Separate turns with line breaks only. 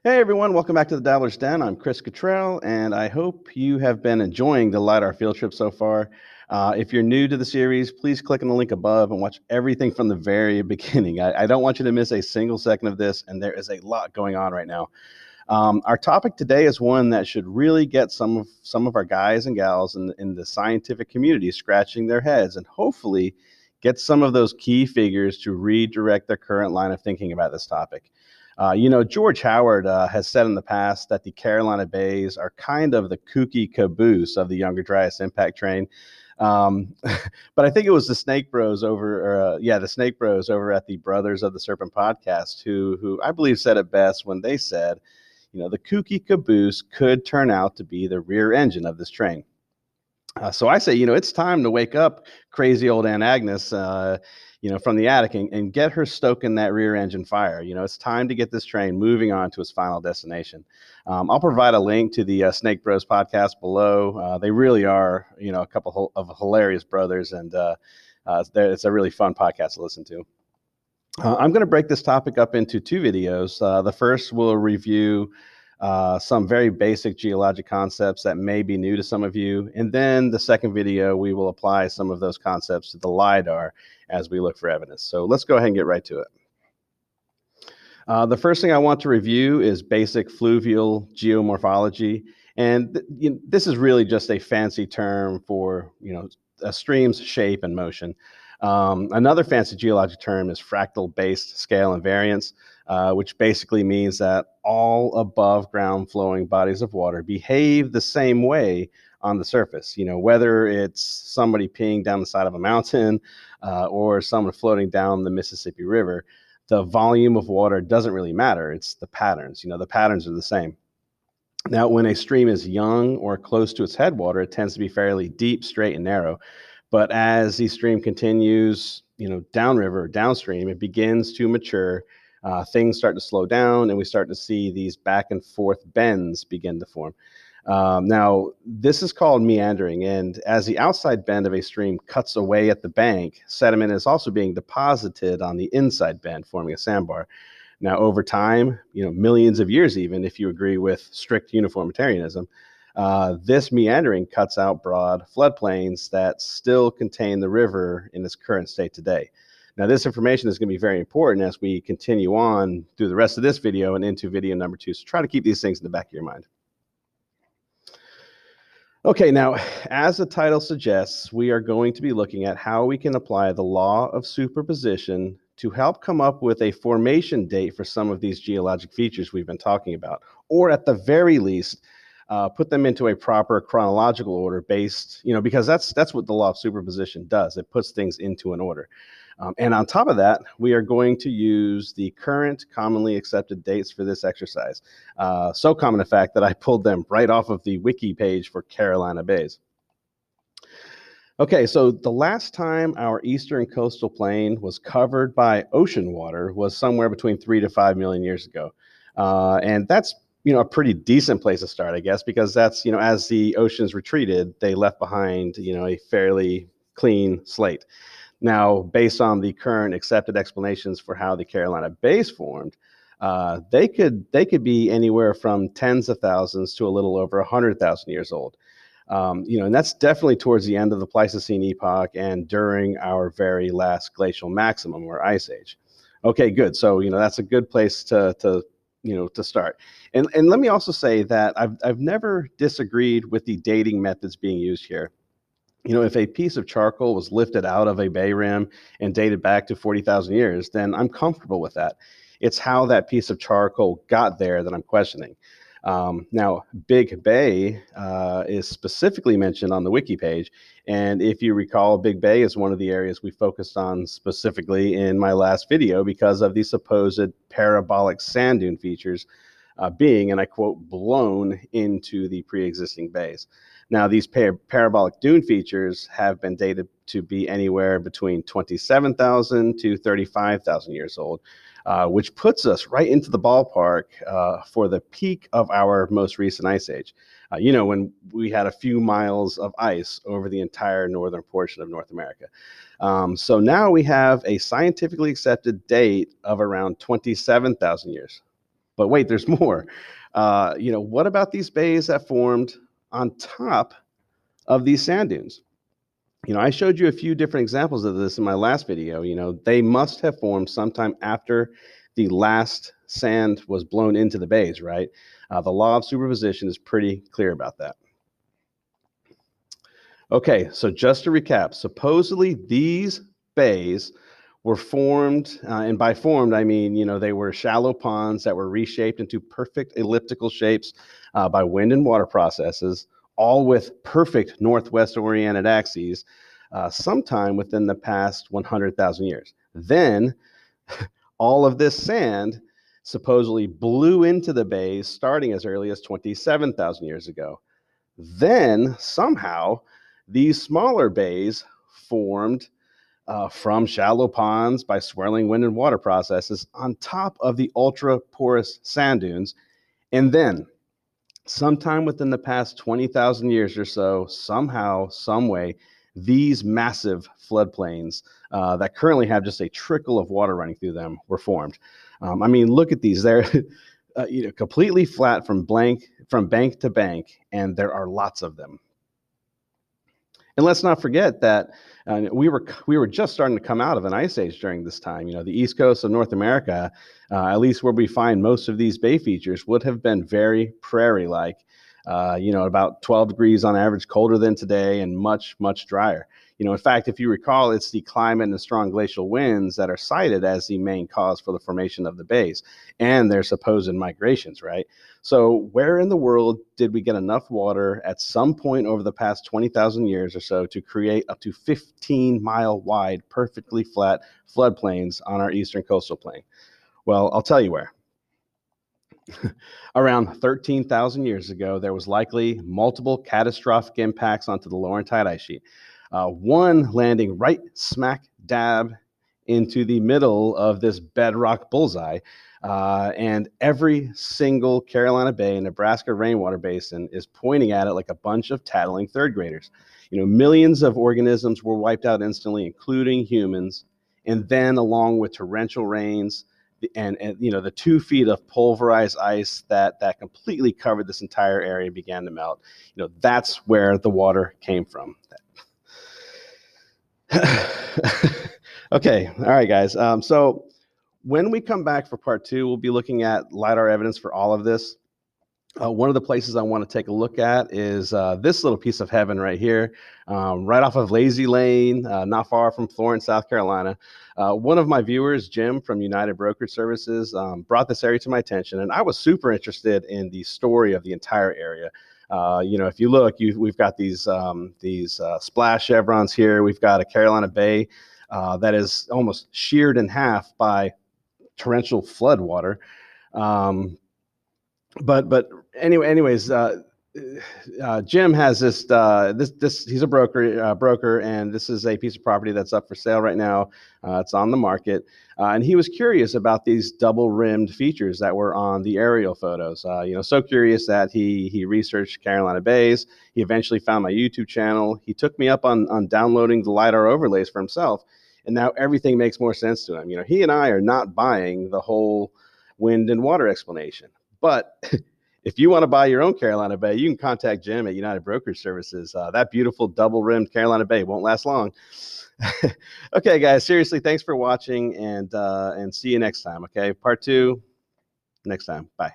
Hey everyone, welcome back to the Dabbler's Den. I'm Chris Cottrell, and I hope you have been enjoying the LiDAR field trip so far. If you're new to the series, please click on the link above and watch everything from the very beginning. I don't want you to miss a single second of this, and there is a lot going on right now. Our topic today is one that should really get some of our guys and gals in the scientific community scratching their heads, and hopefully get some of those key figures to redirect their current line of thinking about this topic. George Howard has said in the past that the Carolina Bays are kind of the kooky caboose of the Younger Dryas impact train. But I think it was the Snake Bros the Snake Bros over at the Brothers of the Serpent podcast who I believe said it best when they said, the kooky caboose could turn out to be the rear engine of this train. So I say, it's time to wake up crazy old Aunt Agnes, from the attic and get her stoking that rear engine fire. It's time to get this train moving on to its final destination. I'll provide a link to the Snake Bros podcast below. They really are, a couple of hilarious brothers, and it's a really fun podcast to listen to. I'm going to break this topic up into two videos. The first will review some very basic geologic concepts that may be new to some of you. And then the second video, we will apply some of those concepts to the LiDAR as we look for evidence. So let's go ahead and get right to it. The first thing I want to review is basic fluvial geomorphology. And this is really just a fancy term for, a stream's shape and motion. Another fancy geologic term is fractal-based scale invariance, which basically means that all above ground flowing bodies of water behave the same way on the surface. Whether it's somebody peeing down the side of a mountain or someone floating down the Mississippi River, the volume of water doesn't really matter. It's the patterns. The patterns are the same. Now, when a stream is young or close to its headwater, it tends to be fairly deep, straight, and narrow. But as the stream continues, downriver, downstream, it begins to mature. Things start to slow down, and we start to see these back and forth bends begin to form. Now, this is called meandering, and as the outside bend of a stream cuts away at the bank, sediment is also being deposited on the inside bend, forming a sandbar. Now, over time, millions of years even, if you agree with strict uniformitarianism, this meandering cuts out broad floodplains that still contain the river in its current state today. Now, this information is going to be very important as we continue on through the rest of this video and into video number 2. So try to keep these things in the back of your mind. Okay, now, as the title suggests, we are going to be looking at how we can apply the law of superposition to help come up with a formation date for some of these geologic features we've been talking about, or at the very least, put them into a proper chronological order based, because that's what the law of superposition does. It puts things into an order. And on top of that, we are going to use the current commonly accepted dates for this exercise. So common, in fact, that I pulled them right off of the wiki page for Carolina Bays. Okay, so the last time our eastern coastal plain was covered by ocean water was somewhere between 3 to 5 million years ago. And that's a pretty decent place to start, I guess, because that's, as the oceans retreated, they left behind, a fairly clean slate. Now, based on the current accepted explanations for how the Carolina Bays formed, they could be anywhere from tens of thousands to a little over 100,000 years old. And that's definitely towards the end of the Pleistocene epoch and during our very last glacial maximum or ice age. Okay, good. So that's a good place to start. And let me also say that I've never disagreed with the dating methods being used here. If a piece of charcoal was lifted out of a bay rim and dated back to 40,000 years, then I'm comfortable with that. It's how that piece of charcoal got there that I'm questioning. Now, Big Bay is specifically mentioned on the wiki page. And if you recall, Big Bay is one of the areas we focused on specifically in my last video because of the supposed parabolic sand dune features being, and I quote, blown into the pre-existing bays. Now, these parabolic dune features have been dated to be anywhere between 27,000 to 35,000 years old, which puts us right into the ballpark for the peak of our most recent ice age. When we had a few miles of ice over the entire northern portion of North America. So now we have a scientifically accepted date of around 27,000 years. But wait, there's more. What about these bays that formed on top of these sand dunes? I showed you a few different examples of this in my last video. They must have formed sometime after the last sand was blown into the bays, right? The law of superposition is pretty clear about that. Okay, so just to recap, supposedly these bays were formed, and by formed, I mean, they were shallow ponds that were reshaped into perfect elliptical shapes by wind and water processes, all with perfect northwest-oriented axes, sometime within the past 100,000 years. Then, all of this sand supposedly blew into the bays starting as early as 27,000 years ago. Then, somehow, these smaller bays formed from shallow ponds by swirling wind and water processes on top of the ultra porous sand dunes. And then, sometime within the past 20,000 years or so, somehow, some way, these massive floodplains that currently have just a trickle of water running through them were formed. I mean, look at these. They're completely flat from bank to bank, and there are lots of them. And let's not forget that we were just starting to come out of an ice age during this time. The east coast of North America, at least where we find most of these bay features, would have been very prairie-like. About 12 degrees on average colder than today, and much, much drier. In fact, if you recall, it's the climate and strong glacial winds that are cited as the main cause for the formation of the bays and their supposed migrations, right? So where in the world did we get enough water at some point over the past 20,000 years or so to create up to 15-mile wide, perfectly flat floodplains on our eastern coastal plain? Well, I'll tell you where. Around 13,000 years ago, there was likely multiple catastrophic impacts onto the Laurentide ice sheet. One landing right smack dab into the middle of this bedrock bullseye. And every single Carolina Bay and Nebraska rainwater basin is pointing at it like a bunch of tattling third graders. Millions of organisms were wiped out instantly, including humans. And then, along with torrential rains, and the 2 feet of pulverized ice that completely covered this entire area began to melt. That's where the water came from. Okay, all right, guys. So when we come back for part 2, we'll be looking at LiDAR evidence for all of this. One of the places I want to take a look at is this little piece of heaven right here, right off of Lazy Lane, not far from Florence, South Carolina. One of my viewers, Jim from United Brokerage Services, brought this area to my attention, and I was super interested in the story of the entire area. If you look, we've got these splash chevrons here. We've got a Carolina Bay that is almost sheared in half by torrential flood water. But anyways, Jim has this. He's a broker, and this is a piece of property that's up for sale right now. It's on the market, and he was curious about these double-rimmed features that were on the aerial photos. So curious that he researched Carolina Bays. He eventually found my YouTube channel. He took me up on downloading the LiDAR overlays for himself, and now everything makes more sense to him. He and I are not buying the whole wind and water explanation. But if you want to buy your own Carolina Bay, you can contact Jim at United Brokerage Services. That beautiful double-rimmed Carolina Bay won't last long. Okay, guys, seriously, thanks for watching, and see you next time, okay? Part 2, next time. Bye.